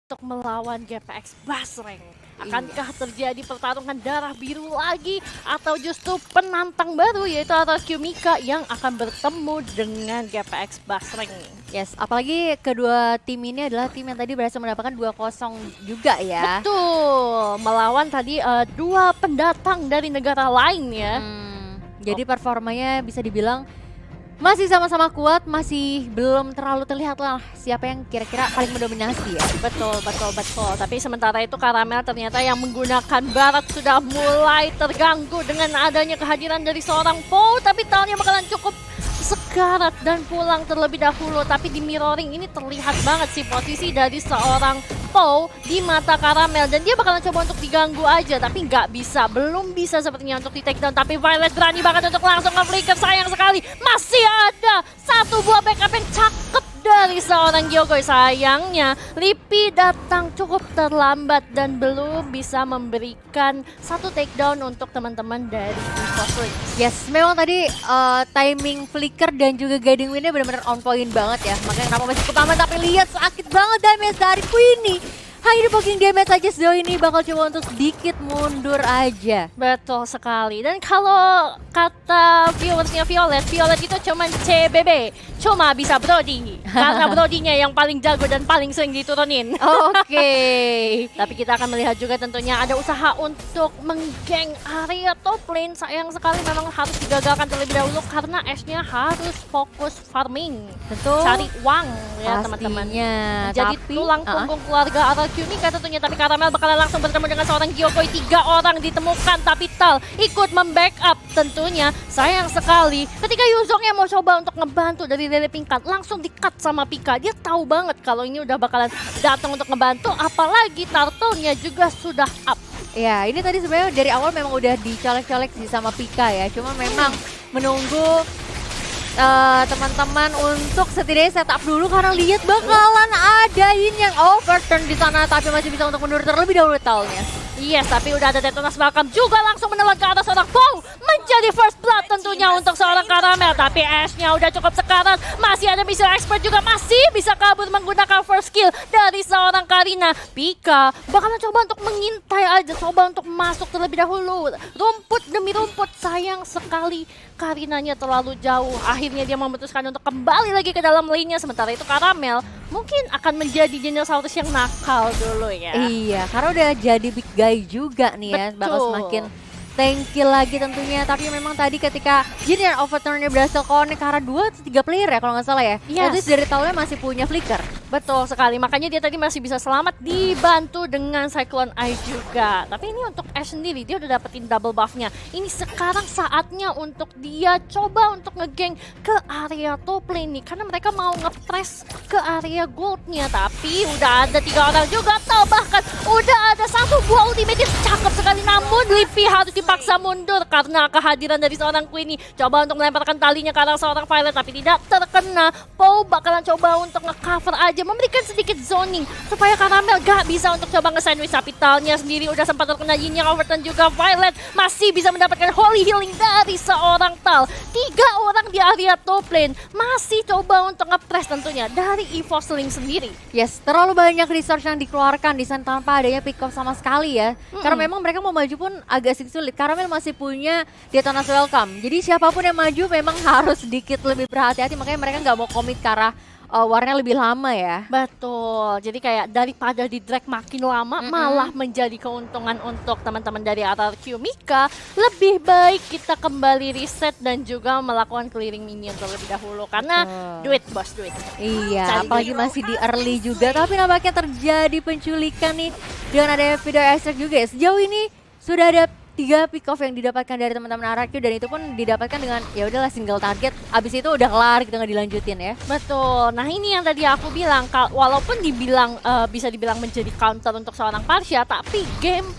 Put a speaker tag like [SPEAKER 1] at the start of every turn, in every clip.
[SPEAKER 1] untuk melawan GPX Basreng. Akankah terjadi pertarungan darah biru lagi atau justru penantang baru yaitu RRQ Mika yang akan bertemu dengan GPX Basreng?
[SPEAKER 2] Yes, apalagi kedua tim ini adalah tim yang tadi berhasil mendapatkan 2-0 juga ya.
[SPEAKER 1] Betul, melawan tadi dua pendatang dari negara lain ya.
[SPEAKER 2] Jadi performanya bisa dibilang masih sama-sama kuat, masih belum terlalu terlihat lah siapa yang kira-kira paling mendominasi ya.
[SPEAKER 1] Betul. Tapi sementara itu Karamel ternyata yang menggunakan barat sudah mulai terganggu dengan adanya kehadiran dari seorang Po. Tapi tahunnya bakalan cukup sekarat dan pulang terlebih dahulu. Tapi di mirroring ini terlihat banget sih posisi dari seorang Po di mata Karamel. Dan dia bakalan coba untuk diganggu aja. Tapi nggak bisa, belum bisa sepertinya untuk di take down. Tapi Violet berani banget untuk langsung nge-flicker. Sayang sekali, masih ada satu buah backup yang cakep dari seorang Gyogoy. Sayangnya Lipi datang cukup terlambat dan belum bisa memberikan satu takedown untuk teman-teman dari Infoswing.
[SPEAKER 2] Yes, memang tadi timing flicker dan juga guiding winnya benar-benar on point banget ya. Makanya kenapa masih cukup aman, tapi lihat sakit banget damage dari Queenie. Hanya poking damage saja sejauh ini, bakal coba untuk sedikit mundur aja.
[SPEAKER 1] Betul sekali. Dan kalau kata viewersnya Violet itu cuman CBB, cuma bisa Brody. Karena Brodinya yang paling jago dan paling sering diturunin.
[SPEAKER 2] Oke.
[SPEAKER 1] Tapi kita akan melihat juga tentunya ada usaha untuk menggeng area top lane. Sayang sekali memang harus digagalkan terlebih dahulu karena Ash-nya harus fokus farming.
[SPEAKER 2] Betul.
[SPEAKER 1] Cari uang ya teman-teman. Jadi tulang punggung keluarga RRQ Mika tentunya. Tapi Karamel bakalan langsung bertemu dengan seorang Gyogoy. 3 orang ditemukan tapi Tal ikut membackup tentunya. Sayang sekali ketika Yuzongnya mau coba untuk ngebantu dari Lele Pingkat, langsung di-cut sama Pika. Dia tahu banget kalau ini udah bakalan datang untuk ngebantu, apalagi turtle-nya juga sudah up.
[SPEAKER 2] Ya, ini tadi sebenarnya dari awal memang udah dicolek-colek sih sama Pika ya. Cuma memang menunggu teman-teman untuk setidaknya setup dulu karena lihat bakalan ada ini yang overturn di sana, tapi masih bisa untuk mundur terlebih dahulu Talnya.
[SPEAKER 1] Yes, tapi udah ada Detonas Welcome juga langsung menelan ke atas seorang Po. Menjadi first blood tentunya untuk seorang Karamel. Tapi Ash-nya udah cukup sekarat. Masih ada missile expert juga, masih bisa kabur menggunakan first kill dari seorang Karina. Pika bakalan coba untuk mengintai aja, coba untuk masuk terlebih dahulu. Rumput demi rumput, sayang sekali Karinanya terlalu jauh. Akhirnya dia memutuskan untuk kembali lagi ke dalam lane-nya. Sementara itu Karamel mungkin akan menjadi dinosaurus yang nakal dulu ya.
[SPEAKER 2] Iya, karena udah jadi big guy juga nih ya.
[SPEAKER 1] Betul.
[SPEAKER 2] Bakal semakin tanky lagi tentunya. Tapi memang tadi ketika Jin yang overturn-nya berhasil connect karena 2 atau 3 player ya kalau nggak salah ya.
[SPEAKER 1] Yes.
[SPEAKER 2] Terus dari Talnya masih punya flicker.
[SPEAKER 1] Betul sekali, makanya dia tadi masih bisa selamat dibantu dengan Cyclone Eye juga. Tapi ini untuk Ash sendiri, dia udah dapetin double buff-nya. Ini sekarang saatnya untuk dia coba untuk ngegeng ke area top lane nih. Karena mereka mau nge-press ke area gold-nya. Tapi udah ada 3 orang juga, atau bahkan udah ada 1 buah ultimate yang cakep sekali. Namun Lipi harus dipaksa mundur karena kehadiran dari seorang Queenie. Coba untuk melemparkan talinya ke arah seorang Violet, tapi tidak terkena. Po bakalan coba untuk nge-cover aja, memberikan sedikit zoning supaya Karamel gak bisa untuk coba nge-sandwich. Tapi Talnya sendiri udah sempat terkena Yin yang overturn juga. Violet masih bisa mendapatkan holy healing dari seorang Tal. 3 orang di area top lane masih coba untuk nge-press tentunya dari EVOSLING sendiri.
[SPEAKER 2] Yes, terlalu banyak resource yang dikeluarkan di sana tanpa adanya pick off sama sekali ya. Karena memang mereka mau maju pun agak sedikit sulit. Karamel masih punya Detonas Welcome. Jadi siapapun yang maju memang harus sedikit lebih berhati-hati. Makanya mereka nggak mau komit ke arah warnya lebih lama ya.
[SPEAKER 1] Betul, jadi kayak daripada di drag makin lama malah menjadi keuntungan untuk teman-teman dari RRQ Mika. Lebih baik kita kembali reset dan juga melakukan clearing minion terlebih dahulu. Karena duit bos, duit.
[SPEAKER 2] Iya,
[SPEAKER 1] Cari
[SPEAKER 2] apalagi
[SPEAKER 1] duit.
[SPEAKER 2] masih di early juga. Tapi nampaknya terjadi penculikan nih dengan ada video extract juga ya. Sejauh ini sudah ada 3 pick off yang didapatkan dari teman-teman RRQ dan itu pun didapatkan dengan ya udahlah single target. Abis itu udah kelar, kita nggak dilanjutin ya.
[SPEAKER 1] Betul. Nah ini yang tadi aku bilang, walaupun dibilang bisa dibilang menjadi counter untuk seorang Parsha, tapi game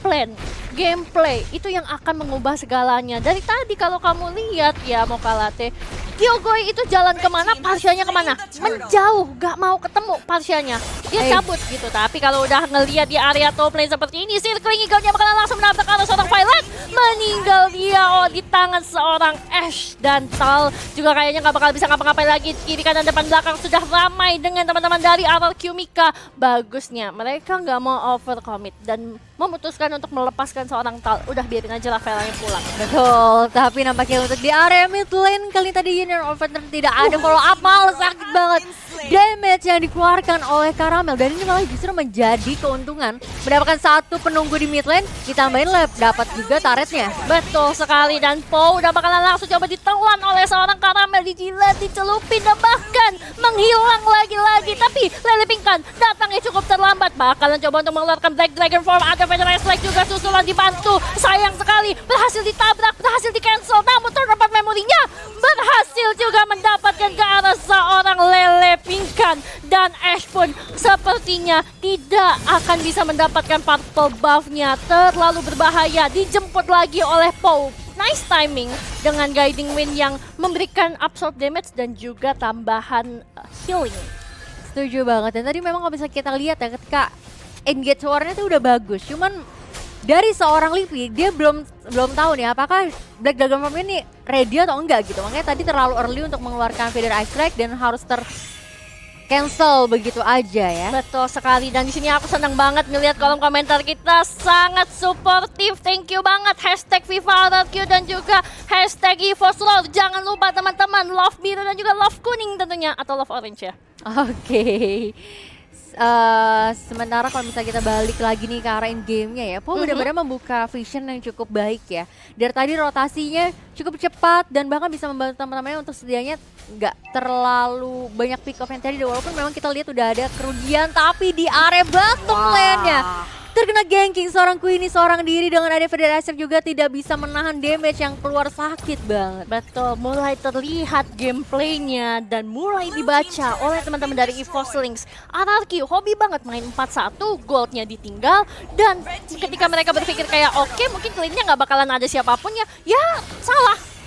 [SPEAKER 1] gameplay itu yang akan mengubah segalanya. Dari tadi kalau kamu lihat ya Mokalate, Kyogoy itu jalan kemana, Parsianya kemana? Menjauh, gak mau ketemu Parsianya. Dia cabut gitu, tapi kalau udah ngelihat di area top lane seperti ini, Circling Eagle-nya bakalan langsung menabrak arah seorang Violet. Meninggal dia di tangan seorang Ashe, dan Tal juga kayaknya gak bakal bisa ngapa-ngapain lagi. Kiri kanan depan belakang sudah ramai dengan teman-teman dari RRQ Mika. Bagusnya mereka gak mau overcommit dan memutuskan untuk melepaskan seorang Tal. Udah biarin aja Rafaelanya pulang.
[SPEAKER 2] Betul, tapi nampaknya untuk di area mid lane kali tadi Union Overturn tidak ada follow up, malah sakit banget damage yang dikeluarkan oleh Karamel, dan ini malah justru menjadi keuntungan mendapatkan satu penunggu di mid lane, ditambahin lab, dapat juga turretnya.
[SPEAKER 1] Betul sekali, dan Po udah bakalan langsung coba ditelan oleh seorang Karamel, dijilat, dicelupin, dan bahkan menghilang lagi-lagi. Tapi Lele Pingkan datangnya cukup terlambat, bakalan coba untuk mengeluarkan Black Dragon Form. Ada Federer Strike juga susulan dibantu, sayang sekali berhasil ditabrak, berhasil di cancel, namun terdapat memorinya berhasil juga mendapatkan ke arah seorang Lele Pingkan, dan Ashe pun sepertinya tidak akan bisa mendapatkan purple buff-nya. Terlalu berbahaya, dijemput lagi oleh Po. Nice timing dengan guiding wind yang memberikan absorb damage dan juga tambahan healing.
[SPEAKER 2] Setuju banget, dan tadi memang kalau bisa kita lihat ya ketika engage warnya tuh udah bagus, cuman dari seorang Livi dia belum tahu nih apakah Black Dragon Form ini ready atau enggak gitu. Makanya tadi terlalu early untuk mengeluarkan Feather Ice Strike dan harus cancel begitu aja ya.
[SPEAKER 1] Betul sekali, dan di sini aku senang banget ngelihat kolom komentar kita sangat suportif. Thank you banget hashtag Viva RRQ dan juga hashtag EVOS Love. Jangan lupa teman-teman, love biru dan juga love kuning tentunya, atau love orange ya.
[SPEAKER 2] Oke. Sementara kalau misalnya kita balik lagi nih ke arah in game-nya ya, Po benar-benar membuka vision yang cukup baik ya. Dari tadi rotasinya cukup cepat dan bahkan bisa membantu teman-temannya untuk setidaknya nggak terlalu banyak pick off yang tadi. Walaupun memang kita lihat udah ada kerugian, tapi di area bottom lane-nya terkena ganking seorang Queenie seorang diri, dengan ada Federacer juga tidak bisa menahan damage yang keluar, sakit banget.
[SPEAKER 1] Betul, mulai terlihat gameplaynya dan mulai dibaca oleh teman-teman dari EVOS Lynx. RRQ hobi banget main 4-1, goldnya ditinggal, dan ketika mereka berpikir kayak oke, mungkin cleannya nggak bakalan ada siapapun ya salah.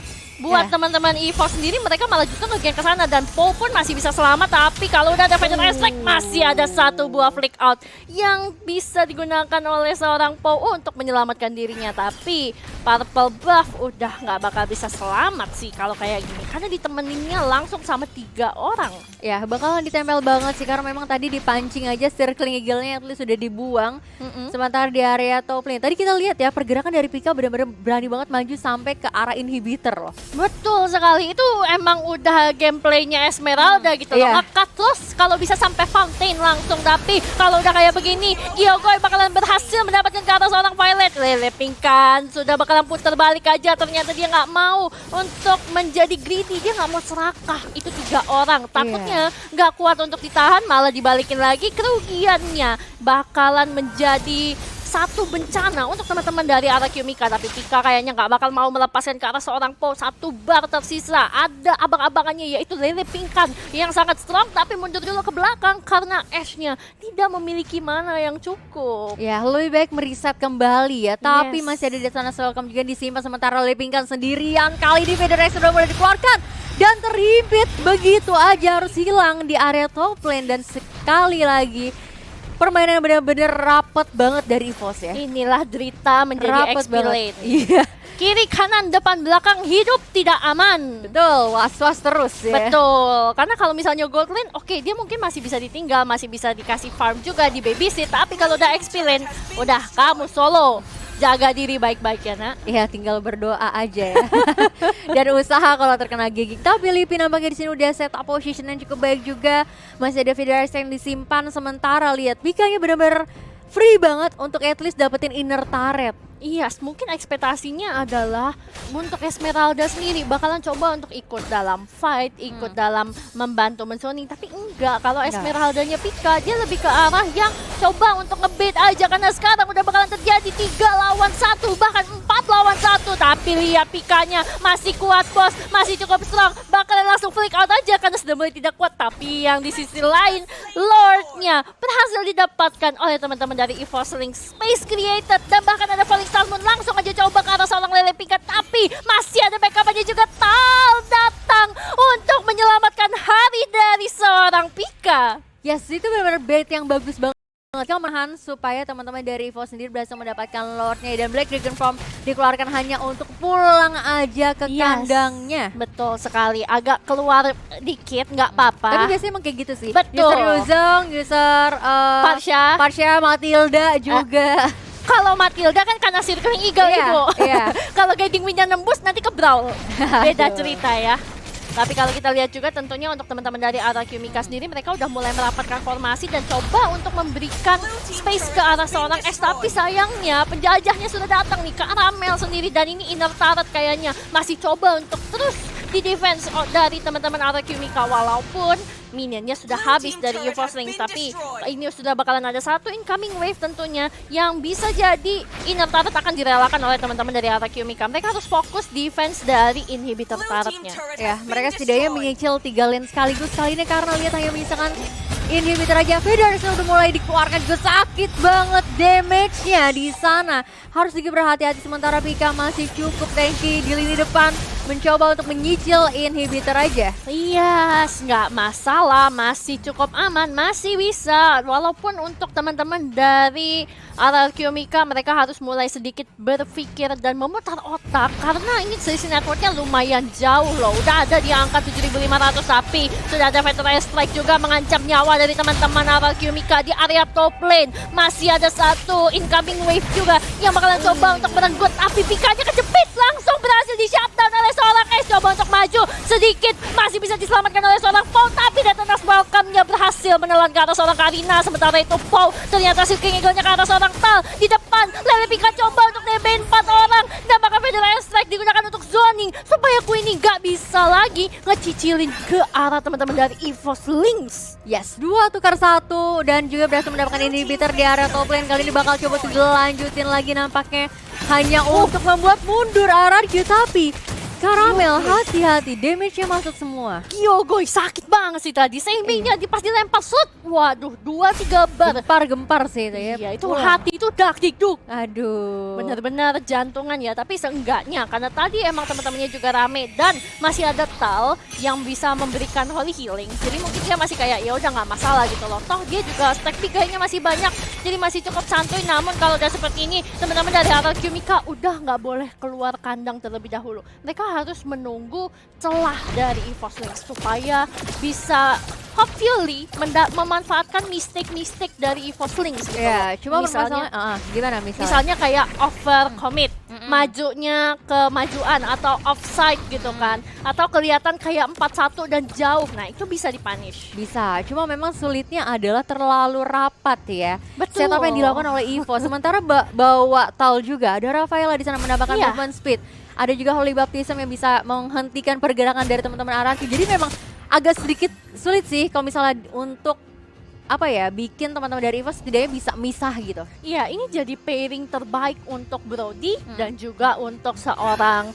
[SPEAKER 1] Buat teman-teman EVOS sendiri, mereka malah justru nge-gank ke sana, dan Po pun masih bisa selamat. Tapi kalau udah ada Federer Strike, masih ada satu buah flick out yang bisa digunakan oleh seorang Po untuk menyelamatkan dirinya. Tapi purple buff udah nggak bakal bisa selamat sih kalau kayak gini, karena ditemeninnya langsung sama 3 orang.
[SPEAKER 2] Ya bakalan ditempel banget sih, karena memang tadi dipancing aja Circling Eagle-nya at least sudah dibuang. Sementara di area top lane, tadi kita lihat ya pergerakan dari Pika benar-benar berani banget maju sampai ke arah inhibitor loh.
[SPEAKER 1] Betul sekali, itu emang udah gameplaynya Esmeralda gitu loh. Nge-cut terus kalau bisa sampai fountain langsung, tapi kalau udah kayak begini, Kyogoy bakalan berhasil mendapatkan ke arah seorang Violet. Lele Pingkan sudah bakalan putar balik aja, ternyata dia nggak mau untuk menjadi greedy, dia nggak mau serakah. Itu 3 orang, takutnya nggak kuat untuk ditahan, malah dibalikin lagi. Kerugiannya bakalan menjadi satu bencana untuk teman-teman dari RRQ Mika. Tapi Pika kayaknya nggak bakal mau melepaskan ke arah seorang Po. 1 bar tersisa, ada abang-abangannya yaitu Lele Pingkan yang sangat strong, tapi mundur dulu ke belakang karena Ashe-nya tidak memiliki mana yang cukup.
[SPEAKER 2] Ya lebih baik meriset kembali ya, tapi masih ada di sana Welcome juga disimpan, sementara Lele Pingkan sendirian. Kali ini Federer sudah mulai dikeluarkan dan terimpit begitu aja, harus hilang di area top lane. Dan sekali lagi permainan benar-benar rapet banget dari EVOS ya.
[SPEAKER 1] Inilah derita menjadi XP lane.
[SPEAKER 2] Iya.
[SPEAKER 1] Kiri, kanan, depan, belakang, hidup tidak aman.
[SPEAKER 2] Betul, was-was terus ya.
[SPEAKER 1] Betul, karena kalau misalnya gold lane, oke, dia mungkin masih bisa ditinggal, masih bisa dikasih farm juga, di babysit. Tapi kalau udah XP lane, udah kamu solo. Jaga diri baik-baik ya nak.
[SPEAKER 2] Iya, tinggal berdoa aja ya. Dan usaha kalau terkena gigit. Tapi Lipi nampaknya di sini udah set up position yang cukup baik juga. Masih ada Federer yang disimpan, sementara lihat Pikanya benar-benar free banget untuk at least dapetin inner turret.
[SPEAKER 1] Iya, mungkin ekspektasinya adalah untuk Esmeralda sendiri bakalan coba untuk ikut dalam fight, ikut dalam membantu menzoning, tapi enggak. Kalau Esmeraldanya Pika, dia lebih ke arah yang coba untuk ngebait aja, karena sekarang udah bakalan terjadi 3 lawan 1, bahkan 4 lawan 1. Tapi lihat Pikanya masih kuat bos, masih cukup strong, bakalan langsung flick out aja karena sudah mulai tidak kuat. Tapi yang di sisi lain, Lordnya berhasil didapatkan oleh teman-teman dari EVOS Lynx, Space Created, dan bahkan ada falling Starmoon langsung aja coba ke arah seorang Lele Pika, tapi masih ada backup-nya juga. Tal datang untuk menyelamatkan hari dari seorang Pika.
[SPEAKER 2] Yes, itu benar-benar bait yang bagus banget. Kelemahan supaya teman-teman dari EVO sendiri berhasil mendapatkan Lordnya, dan Black Dragon Form dikeluarkan hanya untuk pulang aja ke kandangnya.
[SPEAKER 1] Betul sekali, agak keluar dikit nggak apa-apa.
[SPEAKER 2] Tapi biasanya emang kayak gitu sih.
[SPEAKER 1] Betul.
[SPEAKER 2] User Yuzong, user Parsha, Matilda juga.
[SPEAKER 1] Kalau Matilda kan karena Circling Eagle Ibu.
[SPEAKER 2] Iya.
[SPEAKER 1] Kalau Guiding Wind-nya nembus nanti ke Brawl. Beda cerita ya. Tapi kalau kita lihat juga tentunya untuk teman-teman dari RRQ Mika sendiri, mereka udah mulai merapatkan formasi dan coba untuk memberikan space ke arah seorang S. Tapi sayangnya penjajahnya sudah datang nih ke Caramel sendiri, dan ini inner turret kayaknya masih coba untuk terus di defense dari teman-teman RRQ Mika, walaupun minionnya sudah habis dari EVO Slings. Tapi ini sudah bakalan ada satu incoming wave tentunya yang bisa jadi inner turret akan direlakan oleh teman-teman dari RRQ Mika. Mereka harus fokus defense dari inhibitor turretnya.
[SPEAKER 2] Ya, mereka setidaknya menyicil 3 lane sekaligus kali ini, karena lihat hanya misalkan inhibitor aja. Fedarsnya udah mulai dikeluarkan juga, sakit banget damage-nya di sana. Harus juga berhati-hati, sementara Pika masih cukup tanky di lini depan, mencoba untuk menyicil inhibitor aja.
[SPEAKER 1] Iya, nggak masalah, masih cukup aman, masih bisa. Walaupun untuk teman-teman dari RRQ Mika, mereka harus mulai sedikit berpikir dan memutar otak, karena ini selisih networknya lumayan jauh loh. Udah ada di angka 7.500, tapi sudah ada Veteran Strike juga mengancam nyawa dari teman-teman RRQ Mika di area top lane. Masih ada satu incoming wave juga yang bakalan coba untuk merenggut, tapi Pikanya kejepit, langsung berhasil di shutdown oleh seorang S. Coba untuk maju sedikit, masih bisa diselamatkan oleh seorang Paul, tapi Detonas Welcome-nya berhasil menelan ke arah seorang Karina. Sementara itu Paul ternyata Silking Eagle-nya ke arah seorang Tal di depan. Lele Pika coba untuk nebein 4 orang, dan maka Federal Strike digunakan untuk zoning supaya Queenie nggak bisa lagi ngecicilin ke arah teman-teman dari EVO Slings.
[SPEAKER 2] Yes, 2 tukar 1 dan juga berhasil mendapatkan inhibitor di area top lane. Kali ini bakal coba untuk dilanjutin lagi nampaknya, hanya untuk membuat mundur RRQ. Tapi Caramel hati-hati, damage-nya masuk semua.
[SPEAKER 1] Kyogoy sakit banget sih tadi. Seimbingnya pas dilempar shoot. Waduh, 2-3 bar.
[SPEAKER 2] Gempar sih itu ya.
[SPEAKER 1] Iya, itu hati itu dak dikduk.
[SPEAKER 2] Aduh.
[SPEAKER 1] Benar-benar jantungan ya, tapi seenggaknya karena tadi emang teman-temannya juga rame dan masih ada Tal yang bisa memberikan holy healing. Jadi mungkin dia masih kayak ya udah nggak masalah gitu loh. Toh dia juga stack piganya masih banyak. Jadi masih cukup santuy. Namun kalau udah seperti ini, teman-teman dari RRQ Mika udah nggak boleh keluar kandang terlebih dahulu. Mereka harus menunggu celah dari EVO Slings supaya bisa hopefully memanfaatkan mistake-mistake dari EVO Slings gitu.
[SPEAKER 2] Ya, cuma
[SPEAKER 1] misalnya
[SPEAKER 2] gimana misalnya?
[SPEAKER 1] Misalnya kayak over commit, majunya kemajuan atau offside gitu kan, atau kelihatan kayak 4-1 dan jauh. Nah, itu bisa dipunish.
[SPEAKER 2] Bisa, cuma memang sulitnya adalah terlalu rapat ya.
[SPEAKER 1] Betul.
[SPEAKER 2] Setup yang dilakukan oleh EVO. Sementara bawa Tal juga, ada Rafaela di sana mendapatkan movement speed. Ada juga Holy Baptism yang bisa menghentikan pergerakan dari teman-teman RRQ. Jadi memang agak sedikit sulit sih kalau misalnya untuk bikin teman-teman dari EVO setidaknya bisa misah gitu.
[SPEAKER 1] Iya, ini jadi pairing terbaik untuk Brody dan juga untuk seorang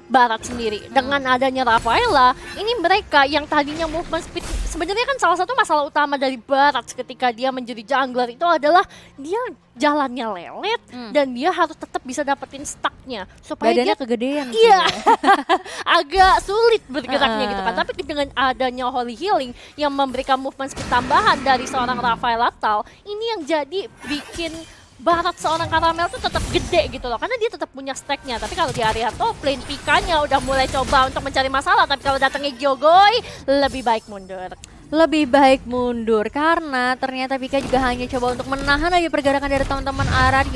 [SPEAKER 1] Barat sendiri. Dengan adanya Rafaela, ini mereka yang tadinya movement speed, sebenarnya kan salah satu masalah utama dari Barat ketika dia menjadi jungler itu adalah dia jalannya lelet dan dia harus tetap bisa dapetin stacknya supaya
[SPEAKER 2] badannya
[SPEAKER 1] dia
[SPEAKER 2] kegedean.
[SPEAKER 1] Iya, agak sulit bergeraknya gitu kan. Tapi dengan adanya Holy Healing yang memberikan movement speed tambahan dari seorang Rafaela Tal, ini yang jadi bikin Barat seorang Caramel tuh tetap gede gitu loh, karena dia tetap punya stacknya. Tapi kalau di area top lane, Pikanya udah mulai coba untuk mencari masalah. Tapi kalau datangnya Kyogoy, lebih baik mundur.
[SPEAKER 2] Lebih baik mundur karena ternyata Pika juga hanya coba untuk menahan aja pergerakan dari teman-teman RRQ.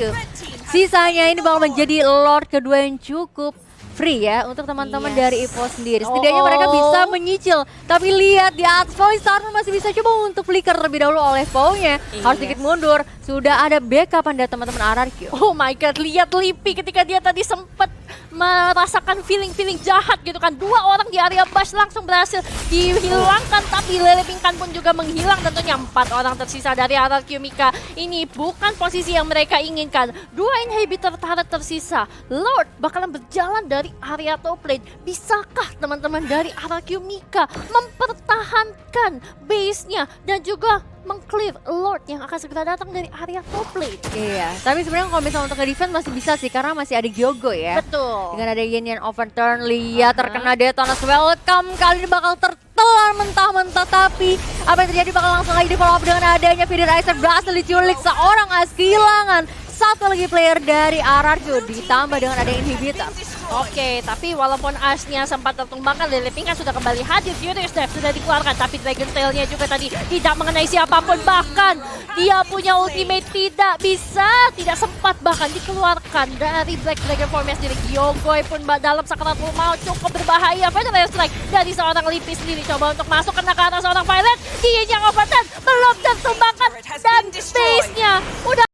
[SPEAKER 2] Sisanya ini bakal menjadi Lord kedua yang cukup free ya untuk teman-teman dari EVO sendiri. Setidaknya mereka bisa menyicil. Tapi lihat di atas point, Starmoon masih bisa coba untuk flicker terlebih dahulu oleh Pau-nya. Harus sedikit mundur. Sudah ada backupan dari teman-teman RRQ.
[SPEAKER 1] Oh my god, lihat Lipi ketika dia tadi sempat merasakan feeling-feeling jahat gitu kan. 2 orang di area bash langsung berhasil dihilangkan, tapi Lele Pingkan pun juga menghilang. Tentunya 4 orang tersisa dari RRQ Mika. Ini bukan posisi yang mereka inginkan. 2 inhibitor turret tersisa. Lord bakalan berjalan dari area top lane. Bisakah teman-teman dari RRQ Mika mempertahankan base-nya dan juga meng-clear Lord yang akan segera datang dari area top lane.
[SPEAKER 2] Iya, tapi sebenarnya kalau misalnya untuk nge-defense masih bisa sih karena masih ada Gyogo ya.
[SPEAKER 1] Betul.
[SPEAKER 2] Dengan ada Yin Yang overturn, Lia terkena Detona's welcome, kali ini bakal tertelan mentah-mentah, tapi apa yang terjadi bakal langsung lagi di follow up dengan adanya Viderizer berhasil diculik seorang AS, kehilangan satu lagi player dari RRQ ditambah dengan ada inhibitor.
[SPEAKER 1] Oke, tapi walaupun Asnya sempat tertumbangkan, Lily Pink kan sudah kembali hadir. Furious Death sudah dikeluarkan, tapi Dragon Tail-nya juga tadi tidak mengenai siapapun. Bahkan dia punya ultimate tidak bisa, tidak sempat bahkan dikeluarkan dari Black Dragon Form sendiri. Gyogoi pun dalam sakaratul maut cukup berbahaya. Final strike dari seorang Lipi sendiri, coba untuk masuk kena ke arah seorang Violet. Dia yang overturn belum tertumbangkan dan base-nya udah